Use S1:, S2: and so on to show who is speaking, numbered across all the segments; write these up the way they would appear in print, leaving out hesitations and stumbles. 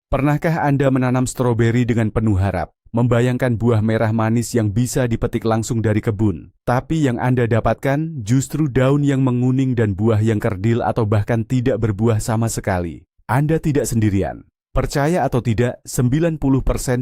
S1: Pernahkah Anda menanam stroberi dengan penuh harap, membayangkan buah merah manis yang bisa dipetik langsung dari kebun, tapi yang Anda dapatkan justru daun yang menguning dan buah yang kerdil atau bahkan tidak berbuah sama sekali? Anda tidak sendirian. Percaya atau tidak, 90%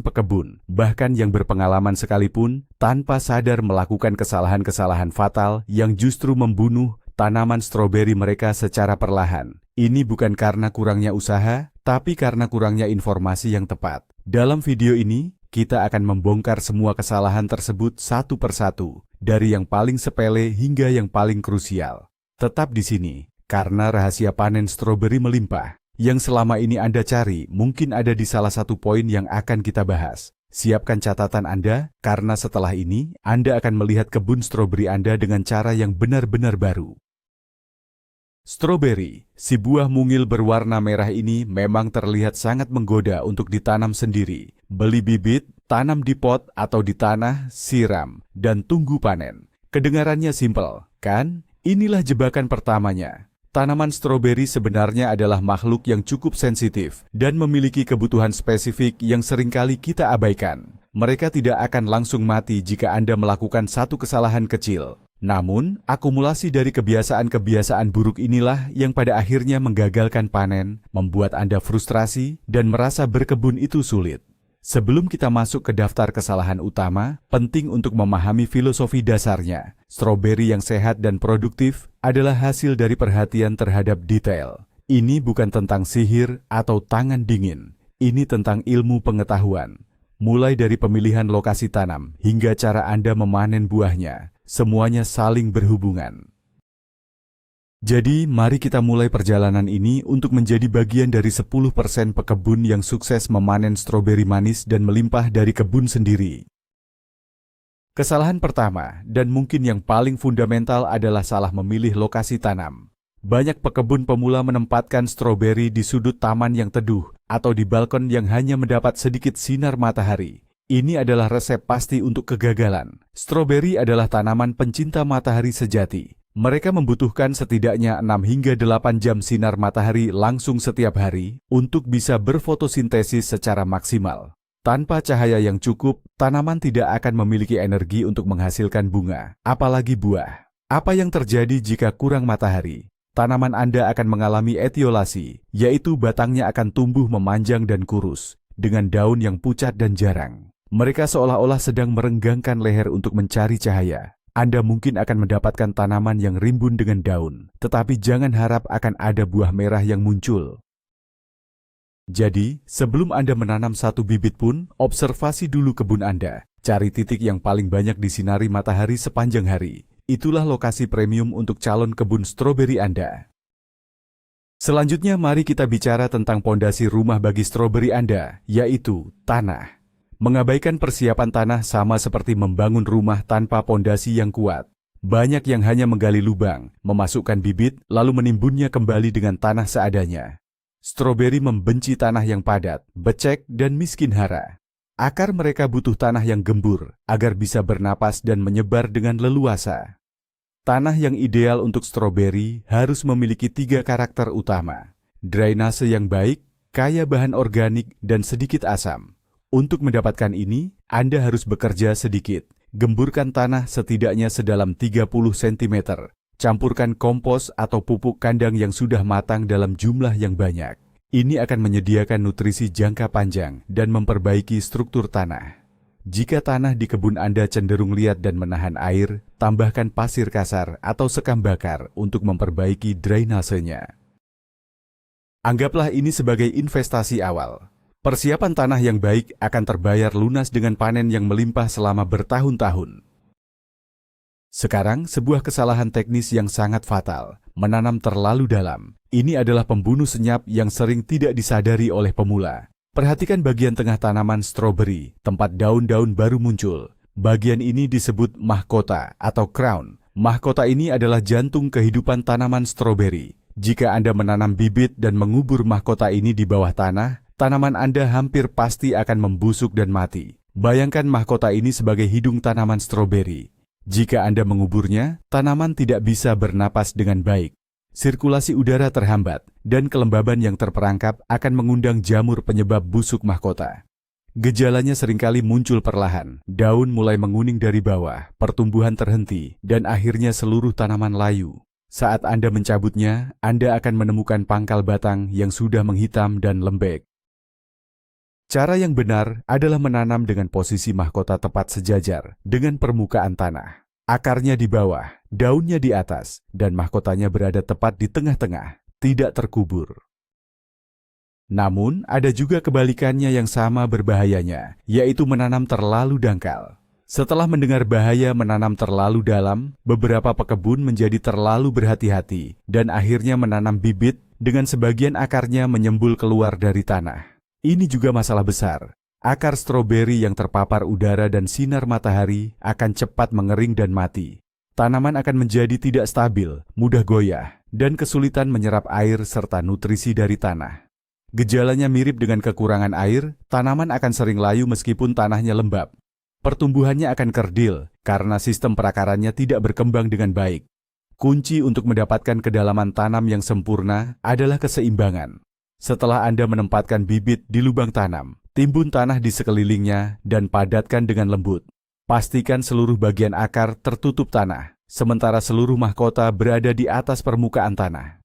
S1: pekebun, bahkan yang berpengalaman sekalipun, tanpa sadar melakukan kesalahan-kesalahan fatal yang justru membunuh tanaman stroberi mereka secara perlahan. Ini bukan karena kurangnya usaha, tapi karena kurangnya informasi yang tepat. Dalam video ini, kita akan membongkar semua kesalahan tersebut satu persatu, dari yang paling sepele hingga yang paling krusial. Tetap di sini, karena rahasia panen stroberi melimpah yang selama ini Anda cari mungkin ada di salah satu poin yang akan kita bahas. Siapkan catatan Anda, karena setelah ini Anda akan melihat kebun stroberi Anda dengan cara yang benar-benar baru. Stroberi, si buah mungil berwarna merah ini memang terlihat sangat menggoda untuk ditanam sendiri. Beli bibit, tanam di pot atau di tanah, siram, dan tunggu panen. Kedengarannya simpel, kan? Inilah jebakan pertamanya. Tanaman stroberi sebenarnya adalah makhluk yang cukup sensitif dan memiliki kebutuhan spesifik yang seringkali kita abaikan. Mereka tidak akan langsung mati jika Anda melakukan satu kesalahan kecil. Namun, akumulasi dari kebiasaan-kebiasaan buruk inilah yang pada akhirnya menggagalkan panen, membuat Anda frustrasi, dan merasa berkebun itu sulit. Sebelum kita masuk ke daftar kesalahan utama, penting untuk memahami filosofi dasarnya. Stroberi yang sehat dan produktif adalah hasil dari perhatian terhadap detail. Ini bukan tentang sihir atau tangan dingin. Ini tentang ilmu pengetahuan. Mulai dari pemilihan lokasi tanam hingga cara Anda memanen buahnya, semuanya saling berhubungan. Jadi, mari kita mulai perjalanan ini untuk menjadi bagian dari 10% pekebun yang sukses memanen stroberi manis dan melimpah dari kebun sendiri. Kesalahan pertama, dan mungkin yang paling fundamental adalah salah memilih lokasi tanam. Banyak pekebun pemula menempatkan stroberi di sudut taman yang teduh atau di balkon yang hanya mendapat sedikit sinar matahari. Ini adalah resep pasti untuk kegagalan. Stroberi adalah tanaman pencinta matahari sejati. Mereka membutuhkan setidaknya 6 hingga 8 jam sinar matahari langsung setiap hari untuk bisa berfotosintesis secara maksimal. Tanpa cahaya yang cukup, tanaman tidak akan memiliki energi untuk menghasilkan bunga, apalagi buah. Apa yang terjadi jika kurang matahari? Tanaman Anda akan mengalami etiolasi, yaitu batangnya akan tumbuh memanjang dan kurus, dengan daun yang pucat dan jarang. Mereka seolah-olah sedang merenggangkan leher untuk mencari cahaya. Anda mungkin akan mendapatkan tanaman yang rimbun dengan daun, tetapi jangan harap akan ada buah merah yang muncul. Jadi, sebelum Anda menanam satu bibit pun, observasi dulu kebun Anda. Cari titik yang paling banyak disinari matahari sepanjang hari. Itulah lokasi premium untuk calon kebun stroberi Anda. Selanjutnya, mari kita bicara tentang pondasi rumah bagi stroberi Anda, yaitu tanah. Mengabaikan persiapan tanah sama seperti membangun rumah tanpa pondasi yang kuat. Banyak yang hanya menggali lubang, memasukkan bibit, lalu menimbunnya kembali dengan tanah seadanya. Stroberi membenci tanah yang padat, becek, dan miskin hara. Akar mereka butuh tanah yang gembur agar bisa bernapas dan menyebar dengan leluasa. Tanah yang ideal untuk stroberi harus memiliki 3 karakter utama. Drainase yang baik, kaya bahan organik, dan sedikit asam. Untuk mendapatkan ini, Anda harus bekerja sedikit. Gemburkan tanah setidaknya sedalam 30 cm. Campurkan kompos atau pupuk kandang yang sudah matang dalam jumlah yang banyak. Ini akan menyediakan nutrisi jangka panjang dan memperbaiki struktur tanah. Jika tanah di kebun Anda cenderung liat dan menahan air, tambahkan pasir kasar atau sekam bakar untuk memperbaiki drainasenya. Anggaplah ini sebagai investasi awal. Persiapan tanah yang baik akan terbayar lunas dengan panen yang melimpah selama bertahun-tahun. Sekarang, sebuah kesalahan teknis yang sangat fatal, menanam terlalu dalam. Ini adalah pembunuh senyap yang sering tidak disadari oleh pemula. Perhatikan bagian tengah tanaman stroberi, tempat daun-daun baru muncul. Bagian ini disebut mahkota atau crown. Mahkota ini adalah jantung kehidupan tanaman stroberi. Jika Anda menanam bibit dan mengubur mahkota ini di bawah tanah, tanaman Anda hampir pasti akan membusuk dan mati. Bayangkan mahkota ini sebagai hidung tanaman stroberi. Jika Anda menguburnya, tanaman tidak bisa bernapas dengan baik. sirkulasi udara terhambat, dan kelembaban yang terperangkap akan mengundang jamur penyebab busuk mahkota. Gejalanya seringkali muncul perlahan, daun mulai menguning dari bawah, pertumbuhan terhenti, dan akhirnya seluruh tanaman layu. Saat Anda mencabutnya, Anda akan menemukan pangkal batang yang sudah menghitam dan lembek. Cara yang benar adalah menanam dengan posisi mahkota tepat sejajar dengan permukaan tanah. Akarnya di bawah, daunnya di atas, dan mahkotanya berada tepat di tengah-tengah, tidak terkubur. Namun, ada juga kebalikannya yang sama berbahayanya, yaitu menanam terlalu dangkal. Setelah mendengar bahaya menanam terlalu dalam, beberapa pekebun menjadi terlalu berhati-hati dan akhirnya menanam bibit dengan sebagian akarnya menyembul keluar dari tanah. Ini juga masalah besar. Akar stroberi yang terpapar udara dan sinar matahari akan cepat mengering dan mati. Tanaman akan menjadi tidak stabil, mudah goyah, dan kesulitan menyerap air serta nutrisi dari tanah. Gejalanya mirip dengan kekurangan air, tanaman akan sering layu meskipun tanahnya lembab. Pertumbuhannya akan kerdil karena sistem perakarannya tidak berkembang dengan baik. Kunci untuk mendapatkan kedalaman tanam yang sempurna adalah keseimbangan. Setelah Anda menempatkan bibit di lubang tanam, timbun tanah di sekelilingnya dan padatkan dengan lembut. Pastikan seluruh bagian akar tertutup tanah, sementara seluruh mahkota berada di atas permukaan tanah.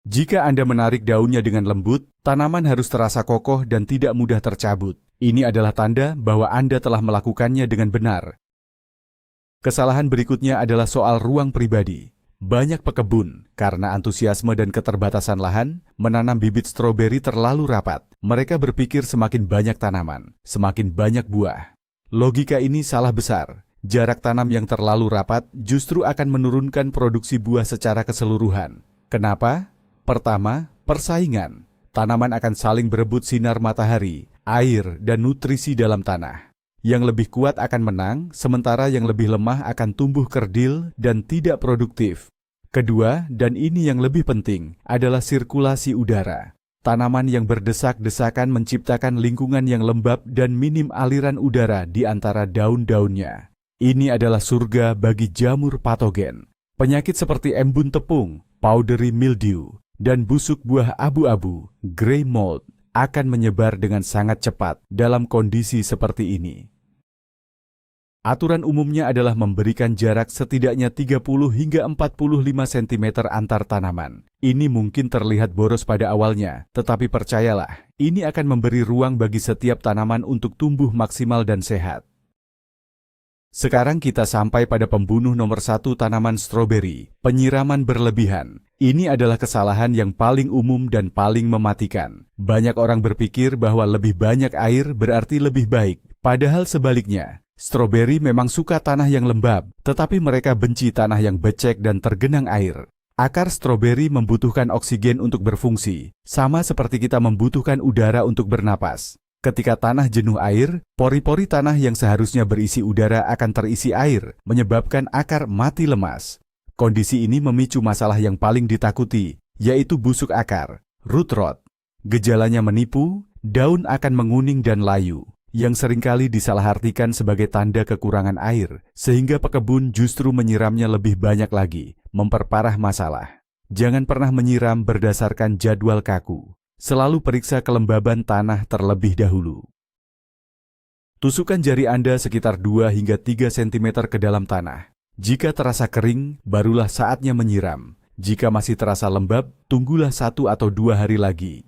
S1: Jika Anda menarik daunnya dengan lembut, tanaman harus terasa kokoh dan tidak mudah tercabut. Ini adalah tanda bahwa Anda telah melakukannya dengan benar. Kesalahan berikutnya adalah soal ruang pribadi. Banyak pekebun, karena antusiasme dan keterbatasan lahan, menanam bibit stroberi terlalu rapat. Mereka berpikir semakin banyak tanaman, semakin banyak buah. Logika ini salah besar. Jarak tanam yang terlalu rapat justru akan menurunkan produksi buah secara keseluruhan. Kenapa? Pertama, persaingan. Tanaman akan saling berebut sinar matahari, air, dan nutrisi dalam tanah. Yang lebih kuat akan menang, sementara yang lebih lemah akan tumbuh kerdil dan tidak produktif. Kedua, dan ini yang lebih penting, adalah sirkulasi udara. Tanaman yang berdesak-desakan menciptakan lingkungan yang lembab dan minim aliran udara di antara daun-daunnya. Ini adalah surga bagi jamur patogen. Penyakit seperti embun tepung, powdery mildew, dan busuk buah abu-abu, grey mold, akan menyebar dengan sangat cepat dalam kondisi seperti ini. Aturan umumnya adalah memberikan jarak setidaknya 30 hingga 45 cm antar tanaman. Ini mungkin terlihat boros pada awalnya, tetapi percayalah, ini akan memberi ruang bagi setiap tanaman untuk tumbuh maksimal dan sehat. Sekarang kita sampai pada pembunuh nomor 1 tanaman stroberi, penyiraman berlebihan. Ini adalah kesalahan yang paling umum dan paling mematikan. Banyak orang berpikir bahwa lebih banyak air berarti lebih baik. Padahal sebaliknya, stroberi memang suka tanah yang lembab, tetapi mereka benci tanah yang becek dan tergenang air. Akar stroberi membutuhkan oksigen untuk berfungsi, sama seperti kita membutuhkan udara untuk bernapas. Ketika tanah jenuh air, pori-pori tanah yang seharusnya berisi udara akan terisi air, menyebabkan akar mati lemas. Kondisi ini memicu masalah yang paling ditakuti, yaitu busuk akar, root rot. Gejalanya menipu, daun akan menguning dan layu, yang seringkali disalahartikan sebagai tanda kekurangan air, sehingga pekebun justru menyiramnya lebih banyak lagi, memperparah masalah. Jangan pernah menyiram berdasarkan jadwal kaku. Selalu periksa kelembaban tanah terlebih dahulu. Tusukkan jari Anda sekitar 2 hingga 3 cm ke dalam tanah. Jika terasa kering, barulah saatnya menyiram. Jika masih terasa lembab, tunggulah 1 atau 2 hari lagi.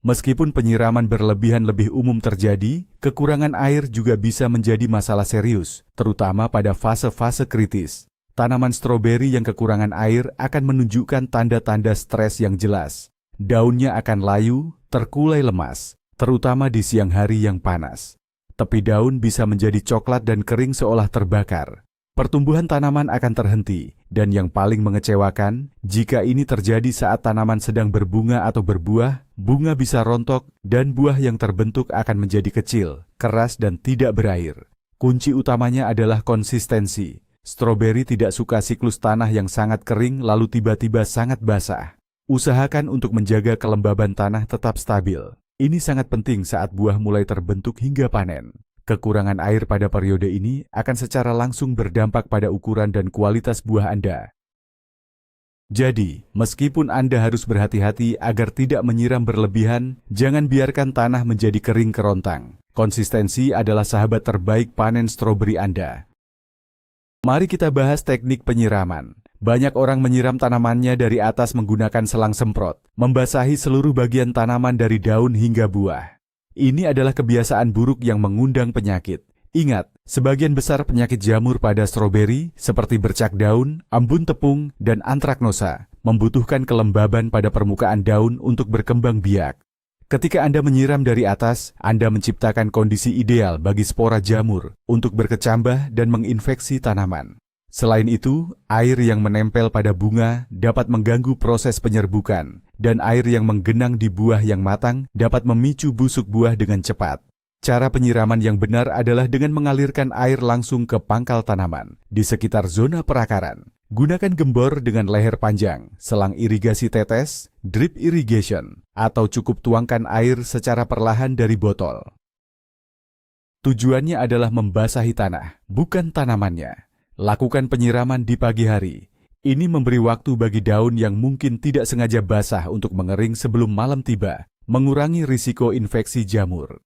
S1: Meskipun penyiraman berlebihan lebih umum terjadi, kekurangan air juga bisa menjadi masalah serius, terutama pada fase-fase kritis. Tanaman stroberi yang kekurangan air akan menunjukkan tanda-tanda stres yang jelas. Daunnya akan layu, terkulai lemas, terutama di siang hari yang panas. Tepi daun bisa menjadi coklat dan kering seolah terbakar. Pertumbuhan tanaman akan terhenti, dan yang paling mengecewakan, jika ini terjadi saat tanaman sedang berbunga atau berbuah, bunga bisa rontok dan buah yang terbentuk akan menjadi kecil, keras dan tidak berair. Kunci utamanya adalah konsistensi. Stroberi tidak suka siklus tanah yang sangat kering lalu tiba-tiba sangat basah. Usahakan untuk menjaga kelembaban tanah tetap stabil. Ini sangat penting saat buah mulai terbentuk hingga panen. Kekurangan air pada periode ini akan secara langsung berdampak pada ukuran dan kualitas buah Anda. Jadi, meskipun Anda harus berhati-hati agar tidak menyiram berlebihan, jangan biarkan tanah menjadi kering kerontang. Konsistensi adalah sahabat terbaik panen stroberi Anda. Mari kita bahas teknik penyiraman. Banyak orang menyiram tanamannya dari atas menggunakan selang semprot, membasahi seluruh bagian tanaman dari daun hingga buah. Ini adalah kebiasaan buruk yang mengundang penyakit. Ingat, sebagian besar penyakit jamur pada stroberi, seperti bercak daun, embun tepung, dan antraknosa, membutuhkan kelembaban pada permukaan daun untuk berkembang biak. Ketika Anda menyiram dari atas, Anda menciptakan kondisi ideal bagi spora jamur untuk berkecambah dan menginfeksi tanaman. Selain itu, air yang menempel pada bunga dapat mengganggu proses penyerbukan, dan air yang menggenang di buah yang matang dapat memicu busuk buah dengan cepat. Cara penyiraman yang benar adalah dengan mengalirkan air langsung ke pangkal tanaman di sekitar zona perakaran. Gunakan gembor dengan leher panjang, selang irigasi tetes, drip irrigation, atau cukup tuangkan air secara perlahan dari botol. Tujuannya adalah membasahi tanah, bukan tanamannya. Lakukan penyiraman di pagi hari. Ini memberi waktu bagi daun yang mungkin tidak sengaja basah untuk mengering sebelum malam tiba, mengurangi risiko infeksi jamur.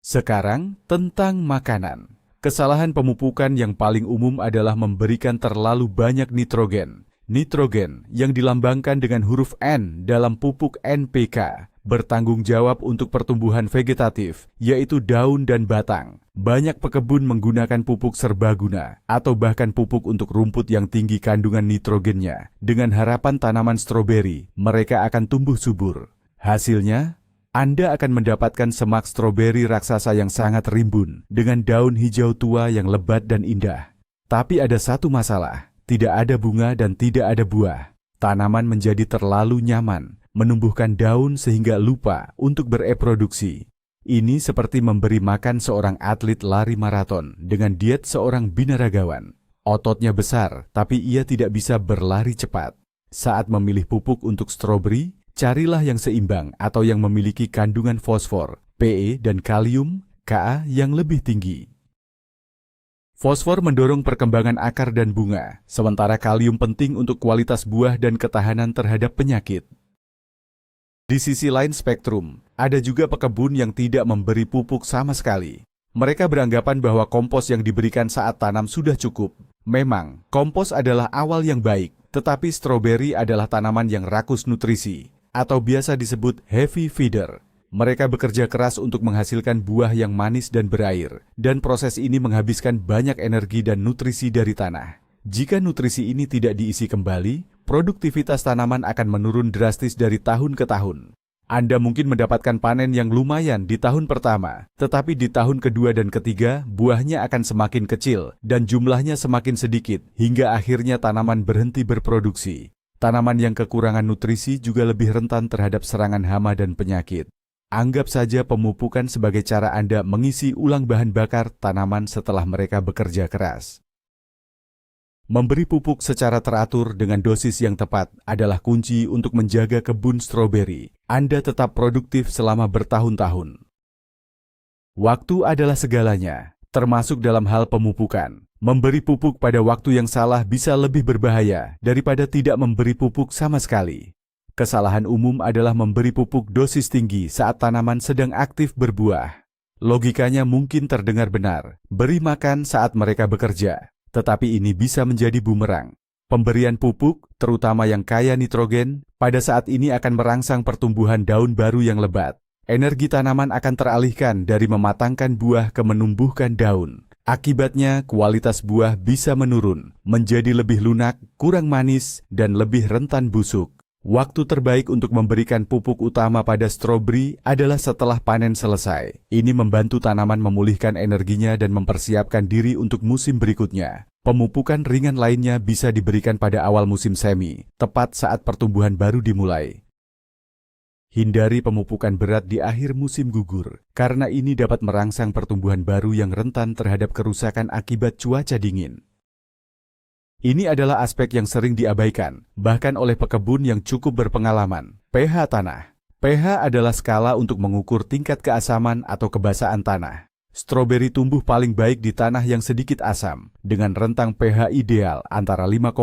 S1: Sekarang, tentang makanan. Kesalahan pemupukan yang paling umum adalah memberikan terlalu banyak nitrogen. Nitrogen yang dilambangkan dengan huruf N dalam pupuk NPK bertanggung jawab untuk pertumbuhan vegetatif, yaitu daun dan batang. Banyak pekebun menggunakan pupuk serbaguna atau bahkan pupuk untuk rumput yang tinggi kandungan nitrogennya. Dengan harapan tanaman stroberi, mereka akan tumbuh subur. Hasilnya, Anda akan mendapatkan semak stroberi raksasa yang sangat rimbun dengan daun hijau tua yang lebat dan indah. Tapi ada satu masalah, tidak ada bunga dan tidak ada buah. Tanaman menjadi terlalu nyaman, menumbuhkan daun sehingga lupa untuk bereproduksi. Ini seperti memberi makan seorang atlet lari maraton dengan diet seorang binaragawan. Ototnya besar, tapi ia tidak bisa berlari cepat. Saat memilih pupuk untuk stroberi, carilah yang seimbang atau yang memiliki kandungan fosfor, Pe, dan kalium, Ka yang lebih tinggi. Fosfor mendorong perkembangan akar dan bunga, sementara kalium penting untuk kualitas buah dan ketahanan terhadap penyakit. Di sisi lain spektrum, ada juga pekebun yang tidak memberi pupuk sama sekali. Mereka beranggapan bahwa kompos yang diberikan saat tanam sudah cukup. Memang, kompos adalah awal yang baik, tetapi stroberi adalah tanaman yang rakus nutrisi, atau biasa disebut heavy feeder. Mereka bekerja keras untuk menghasilkan buah yang manis dan berair, dan proses ini menghabiskan banyak energi dan nutrisi dari tanah. Jika nutrisi ini tidak diisi kembali, produktivitas tanaman akan menurun drastis dari tahun ke tahun. Anda mungkin mendapatkan panen yang lumayan di tahun pertama, tetapi di tahun kedua dan ketiga, buahnya akan semakin kecil dan jumlahnya semakin sedikit, hingga akhirnya tanaman berhenti berproduksi. Tanaman yang kekurangan nutrisi juga lebih rentan terhadap serangan hama dan penyakit. Anggap saja pemupukan sebagai cara Anda mengisi ulang bahan bakar tanaman setelah mereka bekerja keras. Memberi pupuk secara teratur dengan dosis yang tepat adalah kunci untuk menjaga kebun stroberi Anda tetap produktif selama bertahun-tahun. Waktu adalah segalanya, termasuk dalam hal pemupukan. Memberi pupuk pada waktu yang salah bisa lebih berbahaya daripada tidak memberi pupuk sama sekali. Kesalahan umum adalah memberi pupuk dosis tinggi saat tanaman sedang aktif berbuah. Logikanya mungkin terdengar benar, beri makan saat mereka bekerja, tetapi ini bisa menjadi bumerang. Pemberian pupuk, terutama yang kaya nitrogen, pada saat ini akan merangsang pertumbuhan daun baru yang lebat. Energi tanaman akan teralihkan dari mematangkan buah ke menumbuhkan daun. Akibatnya, kualitas buah bisa menurun, menjadi lebih lunak, kurang manis, dan lebih rentan busuk. Waktu terbaik untuk memberikan pupuk utama pada stroberi adalah setelah panen selesai. Ini membantu tanaman memulihkan energinya dan mempersiapkan diri untuk musim berikutnya. Pemupukan ringan lainnya bisa diberikan pada awal musim semi, tepat saat pertumbuhan baru dimulai. Hindari pemupukan berat di akhir musim gugur, karena ini dapat merangsang pertumbuhan baru yang rentan terhadap kerusakan akibat cuaca dingin. Ini adalah aspek yang sering diabaikan, bahkan oleh pekebun yang cukup berpengalaman. pH tanah. pH adalah skala untuk mengukur tingkat keasaman atau kebasahan tanah. Stroberi tumbuh paling baik di tanah yang sedikit asam, dengan rentang pH ideal antara 5,5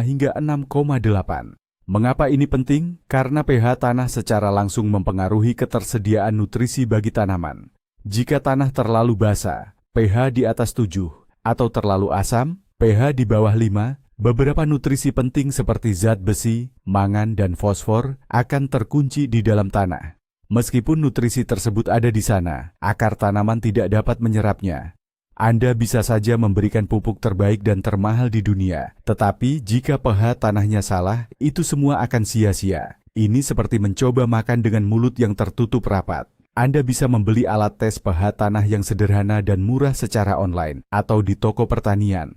S1: hingga 6,8. Mengapa ini penting? Karena pH tanah secara langsung mempengaruhi ketersediaan nutrisi bagi tanaman. Jika tanah terlalu basah, pH di atas 7, atau terlalu asam, pH di bawah 5, beberapa nutrisi penting seperti zat besi, mangan, dan fosfor akan terkunci di dalam tanah. Meskipun nutrisi tersebut ada di sana, akar tanaman tidak dapat menyerapnya. Anda bisa saja memberikan pupuk terbaik dan termahal di dunia, tetapi jika pH tanahnya salah, itu semua akan sia-sia. Ini seperti mencoba makan dengan mulut yang tertutup rapat. Anda bisa membeli alat tes pH tanah yang sederhana dan murah secara online atau di toko pertanian.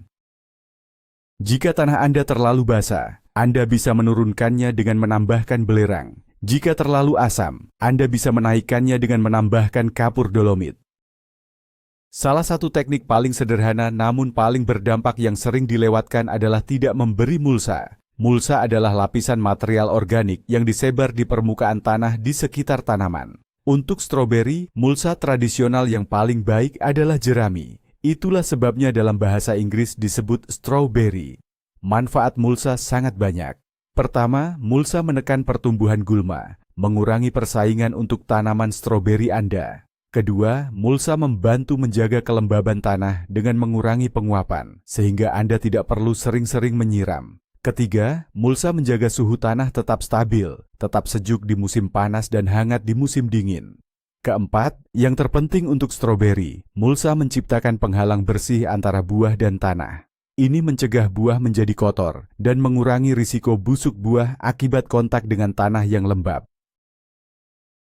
S1: Jika tanah Anda terlalu basah, Anda bisa menurunkannya dengan menambahkan belerang. Jika terlalu asam, Anda bisa menaikkannya dengan menambahkan kapur dolomit. Salah satu teknik paling sederhana namun paling berdampak yang sering dilewatkan adalah tidak memberi mulsa. Mulsa adalah lapisan material organik yang disebar di permukaan tanah di sekitar tanaman. Untuk stroberi, mulsa tradisional yang paling baik adalah jerami. Itulah sebabnya dalam bahasa Inggris disebut strawberry. Manfaat mulsa sangat banyak. Pertama, mulsa menekan pertumbuhan gulma, mengurangi persaingan untuk tanaman stroberi Anda. Kedua, mulsa membantu menjaga kelembaban tanah dengan mengurangi penguapan, sehingga Anda tidak perlu sering-sering menyiram. Ketiga, mulsa menjaga suhu tanah tetap stabil, tetap sejuk di musim panas dan hangat di musim dingin. Keempat, yang terpenting untuk stroberi, mulsa menciptakan penghalang bersih antara buah dan tanah. Ini mencegah buah menjadi kotor dan mengurangi risiko busuk buah akibat kontak dengan tanah yang lembab.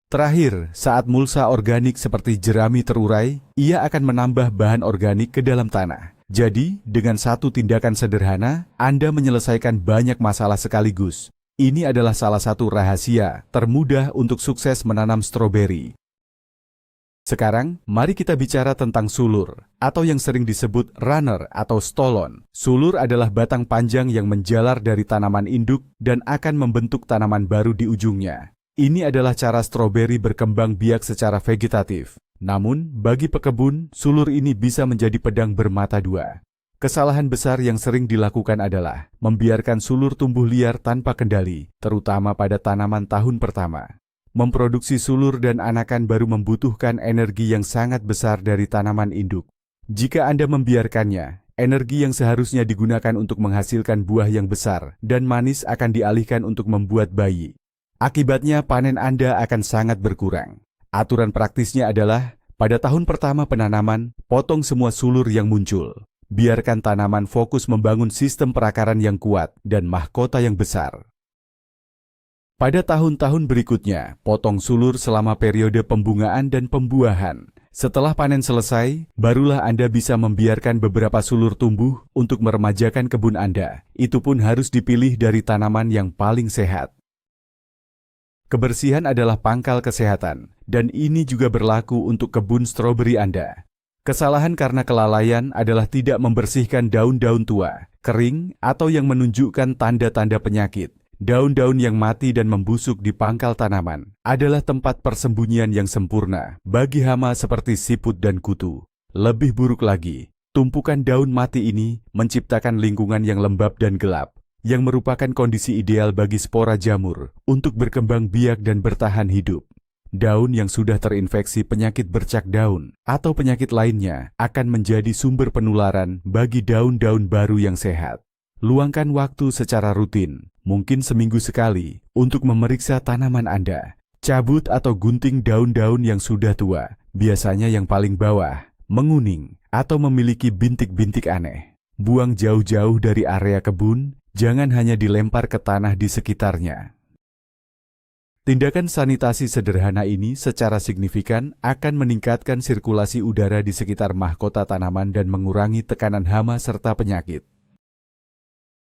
S1: Terakhir, saat mulsa organik seperti jerami terurai, ia akan menambah bahan organik ke dalam tanah. Jadi, dengan satu tindakan sederhana, Anda menyelesaikan banyak masalah sekaligus. Ini adalah salah satu rahasia termudah untuk sukses menanam stroberi. Sekarang, mari kita bicara tentang sulur, atau yang sering disebut runner atau stolon. Sulur adalah batang panjang yang menjalar dari tanaman induk dan akan membentuk tanaman baru di ujungnya. Ini adalah cara stroberi berkembang biak secara vegetatif. Namun, bagi pekebun, sulur ini bisa menjadi pedang bermata dua. Kesalahan besar yang sering dilakukan adalah membiarkan sulur tumbuh liar tanpa kendali, terutama pada tanaman tahun pertama. Memproduksi sulur dan anakan baru membutuhkan energi yang sangat besar dari tanaman induk. Jika Anda membiarkannya, energi yang seharusnya digunakan untuk menghasilkan buah yang besar dan manis akan dialihkan untuk membuat bayi. Akibatnya panen Anda akan sangat berkurang. Aturan praktisnya adalah, pada tahun pertama penanaman, potong semua sulur yang muncul. Biarkan tanaman fokus membangun sistem perakaran yang kuat dan mahkota yang besar. Pada tahun-tahun berikutnya, potong sulur selama periode pembungaan dan pembuahan. Setelah panen selesai, barulah Anda bisa membiarkan beberapa sulur tumbuh untuk meremajakan kebun Anda. Itu pun harus dipilih dari tanaman yang paling sehat. Kebersihan adalah pangkal kesehatan, dan ini juga berlaku untuk kebun stroberi Anda. Kesalahan karena kelalaian adalah tidak membersihkan daun-daun tua, kering, atau yang menunjukkan tanda-tanda penyakit. Daun-daun yang mati dan membusuk di pangkal tanaman adalah tempat persembunyian yang sempurna bagi hama seperti siput dan kutu. Lebih buruk lagi, tumpukan daun mati ini menciptakan lingkungan yang lembab dan gelap, yang merupakan kondisi ideal bagi spora jamur untuk berkembang biak dan bertahan hidup. Daun yang sudah terinfeksi penyakit bercak daun atau penyakit lainnya akan menjadi sumber penularan bagi daun-daun baru yang sehat. Luangkan waktu secara rutin, mungkin seminggu sekali, untuk memeriksa tanaman Anda. Cabut atau gunting daun-daun yang sudah tua, biasanya yang paling bawah, menguning, atau memiliki bintik-bintik aneh. Buang jauh-jauh dari area kebun, jangan hanya dilempar ke tanah di sekitarnya. Tindakan sanitasi sederhana ini secara signifikan akan meningkatkan sirkulasi udara di sekitar mahkota tanaman dan mengurangi tekanan hama serta penyakit.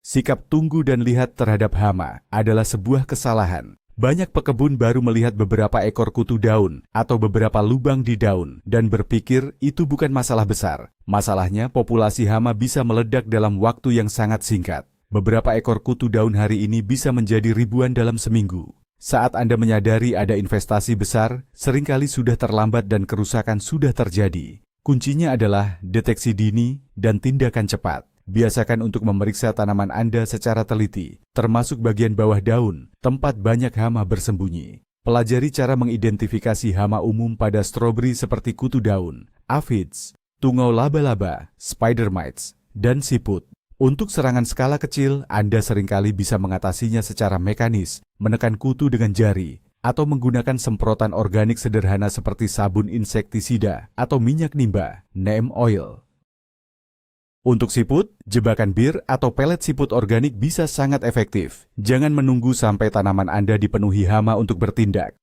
S1: Sikap tunggu dan lihat terhadap hama adalah sebuah kesalahan. Banyak pekebun baru melihat beberapa ekor kutu daun atau beberapa lubang di daun dan berpikir itu bukan masalah besar. Masalahnya, populasi hama bisa meledak dalam waktu yang sangat singkat. Beberapa ekor kutu daun hari ini bisa menjadi ribuan dalam seminggu. Saat Anda menyadari ada investasi besar, seringkali sudah terlambat dan kerusakan sudah terjadi. Kuncinya adalah deteksi dini dan tindakan cepat. Biasakan untuk memeriksa tanaman Anda secara teliti, termasuk bagian bawah daun, tempat banyak hama bersembunyi. Pelajari cara mengidentifikasi hama umum pada stroberi seperti kutu daun, aphids, tungau laba-laba, spider mites, dan siput. Untuk serangan skala kecil, Anda seringkali bisa mengatasinya secara mekanis, menekan kutu dengan jari, atau menggunakan semprotan organik sederhana seperti sabun insektisida atau minyak nimba, neem oil. Untuk siput, jebakan bir atau pelet siput organik bisa sangat efektif. Jangan menunggu sampai tanaman Anda dipenuhi hama untuk bertindak.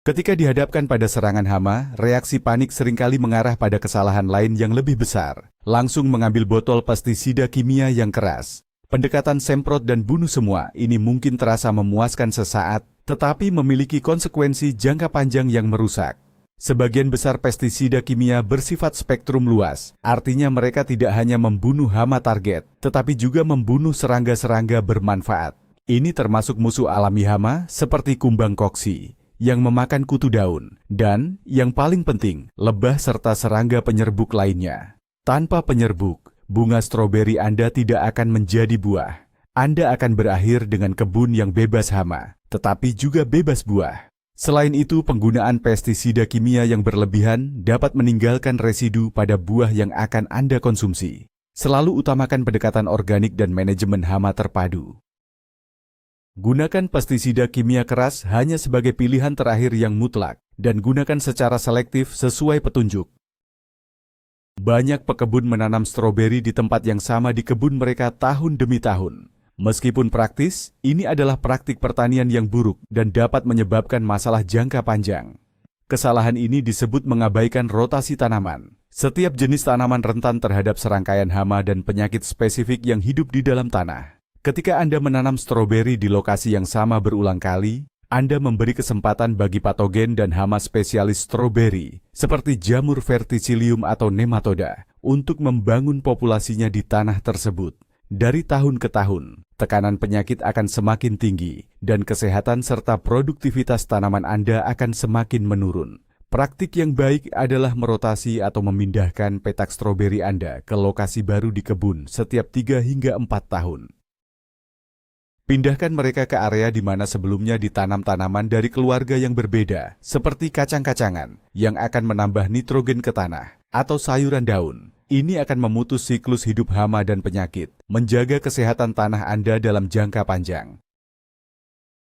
S1: Ketika dihadapkan pada serangan hama, reaksi panik seringkali mengarah pada kesalahan lain yang lebih besar. Langsung mengambil botol pestisida kimia yang keras. Pendekatan semprot dan bunuh semua ini mungkin terasa memuaskan sesaat, tetapi memiliki konsekuensi jangka panjang yang merusak. Sebagian besar pestisida kimia bersifat spektrum luas, artinya mereka tidak hanya membunuh hama target, tetapi juga membunuh serangga-serangga bermanfaat. Ini termasuk musuh alami hama seperti kumbang koksi, yang memakan kutu daun, dan, yang paling penting, lebah serta serangga penyerbuk lainnya. Tanpa penyerbuk, bunga stroberi Anda tidak akan menjadi buah. Anda akan berakhir dengan kebun yang bebas hama, tetapi juga bebas buah. Selain itu, penggunaan pestisida kimia yang berlebihan dapat meninggalkan residu pada buah yang akan Anda konsumsi. Selalu utamakan pendekatan organik dan manajemen hama terpadu. Gunakan pestisida kimia keras hanya sebagai pilihan terakhir yang mutlak, dan gunakan secara selektif sesuai petunjuk. Banyak pekebun menanam stroberi di tempat yang sama di kebun mereka tahun demi tahun. Meskipun praktis, ini adalah praktik pertanian yang buruk dan dapat menyebabkan masalah jangka panjang. Kesalahan ini disebut mengabaikan rotasi tanaman. Setiap jenis tanaman rentan terhadap serangkaian hama dan penyakit spesifik yang hidup di dalam tanah. Ketika Anda menanam stroberi di lokasi yang sama berulang kali, Anda memberi kesempatan bagi patogen dan hama spesialis stroberi, seperti jamur verticillium atau nematoda, untuk membangun populasinya di tanah tersebut. Dari tahun ke tahun, tekanan penyakit akan semakin tinggi, dan kesehatan serta produktivitas tanaman Anda akan semakin menurun. Praktik yang baik adalah merotasi atau memindahkan petak stroberi Anda ke lokasi baru di kebun setiap 3 hingga 4 tahun. Pindahkan mereka ke area di mana sebelumnya ditanam tanaman dari keluarga yang berbeda, seperti kacang-kacangan, yang akan menambah nitrogen ke tanah, atau sayuran daun. Ini akan memutus siklus hidup hama dan penyakit, menjaga kesehatan tanah Anda dalam jangka panjang.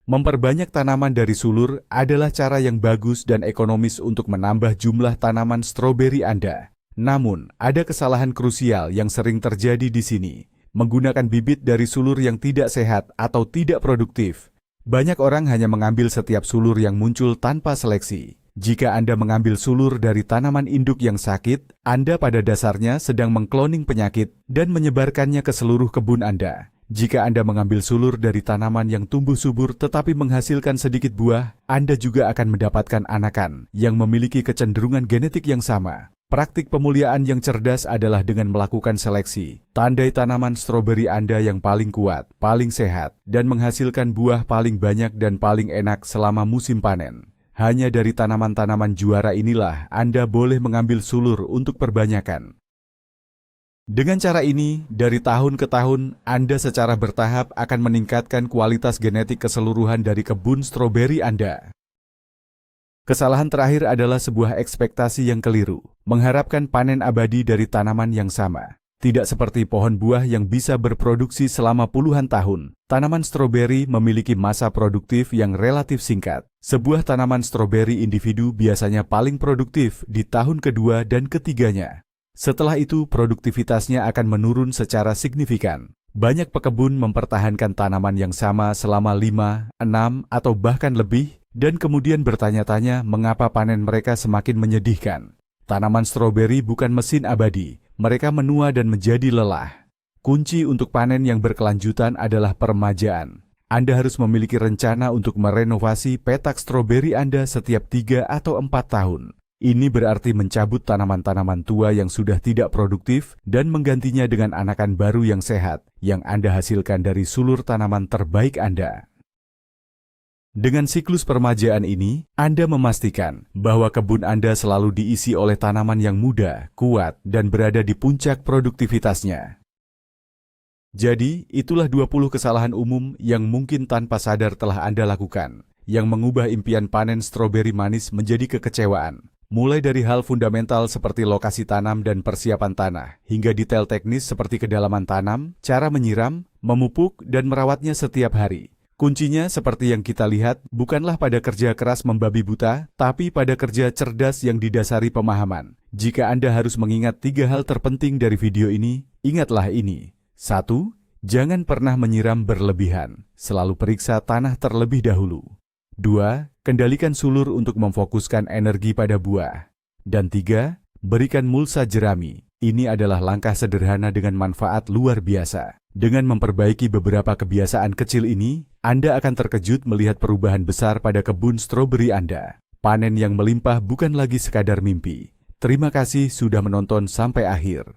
S1: Memperbanyak tanaman dari sulur adalah cara yang bagus dan ekonomis untuk menambah jumlah tanaman stroberi Anda. Namun, ada kesalahan krusial yang sering terjadi di sini. Menggunakan bibit dari sulur yang tidak sehat atau tidak produktif. Banyak orang hanya mengambil setiap sulur yang muncul tanpa seleksi. Jika Anda mengambil sulur dari tanaman induk yang sakit, Anda pada dasarnya sedang mengkloning penyakit dan menyebarkannya ke seluruh kebun Anda. Jika Anda mengambil sulur dari tanaman yang tumbuh subur tetapi menghasilkan sedikit buah, Anda juga akan mendapatkan anakan yang memiliki kecenderungan genetik yang sama. Praktik pemuliaan yang cerdas adalah dengan melakukan seleksi. Tandai tanaman stroberi Anda yang paling kuat, paling sehat, dan menghasilkan buah paling banyak dan paling enak selama musim panen. Hanya dari tanaman-tanaman juara inilah Anda boleh mengambil sulur untuk perbanyakan. Dengan cara ini, dari tahun ke tahun, Anda secara bertahap akan meningkatkan kualitas genetik keseluruhan dari kebun stroberi Anda. Kesalahan terakhir adalah sebuah ekspektasi yang keliru, mengharapkan panen abadi dari tanaman yang sama. Tidak seperti pohon buah yang bisa berproduksi selama puluhan tahun, tanaman stroberi memiliki masa produktif yang relatif singkat. Sebuah tanaman stroberi individu biasanya paling produktif di tahun kedua dan ketiganya. Setelah itu, produktivitasnya akan menurun secara signifikan. Banyak pekebun mempertahankan tanaman yang sama selama 5, 6, atau bahkan lebih, dan kemudian bertanya-tanya mengapa panen mereka semakin menyedihkan. Tanaman stroberi bukan mesin abadi, mereka menua dan menjadi lelah. Kunci untuk panen yang berkelanjutan adalah peremajaan. Anda harus memiliki rencana untuk merenovasi petak stroberi Anda setiap 3 atau 4 tahun. Ini berarti mencabut tanaman-tanaman tua yang sudah tidak produktif dan menggantinya dengan anakan baru yang sehat, yang Anda hasilkan dari sulur tanaman terbaik Anda. Dengan siklus permajaan ini, Anda memastikan bahwa kebun Anda selalu diisi oleh tanaman yang muda, kuat, dan berada di puncak produktivitasnya. Jadi, itulah 20 kesalahan umum yang mungkin tanpa sadar telah Anda lakukan, yang mengubah impian panen stroberi manis menjadi kekecewaan. Mulai dari hal fundamental seperti lokasi tanam dan persiapan tanah, hingga detail teknis seperti kedalaman tanam, cara menyiram, memupuk, dan merawatnya setiap hari. Kuncinya seperti yang kita lihat, bukanlah pada kerja keras membabi buta, tapi pada kerja cerdas yang didasari pemahaman. Jika Anda harus mengingat 3 hal terpenting dari video ini, ingatlah ini. 1. Jangan pernah menyiram berlebihan. Selalu periksa tanah terlebih dahulu. 2. Kendalikan sulur untuk memfokuskan energi pada buah. Dan 3. Berikan mulsa jerami. Ini adalah langkah sederhana dengan manfaat luar biasa. Dengan memperbaiki beberapa kebiasaan kecil ini, Anda akan terkejut melihat perubahan besar pada kebun stroberi Anda. Panen yang melimpah bukan lagi sekadar mimpi. Terima kasih sudah menonton sampai akhir.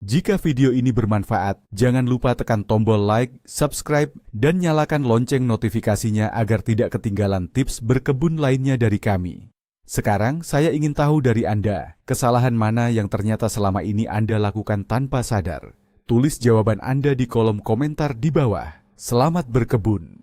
S1: Jika video ini bermanfaat, jangan lupa tekan tombol like, subscribe, dan nyalakan lonceng notifikasinya agar tidak ketinggalan tips berkebun lainnya dari kami. Sekarang saya ingin tahu dari Anda, kesalahan mana yang ternyata selama ini Anda lakukan tanpa sadar? Tulis jawaban Anda di kolom komentar di bawah. Selamat berkebun!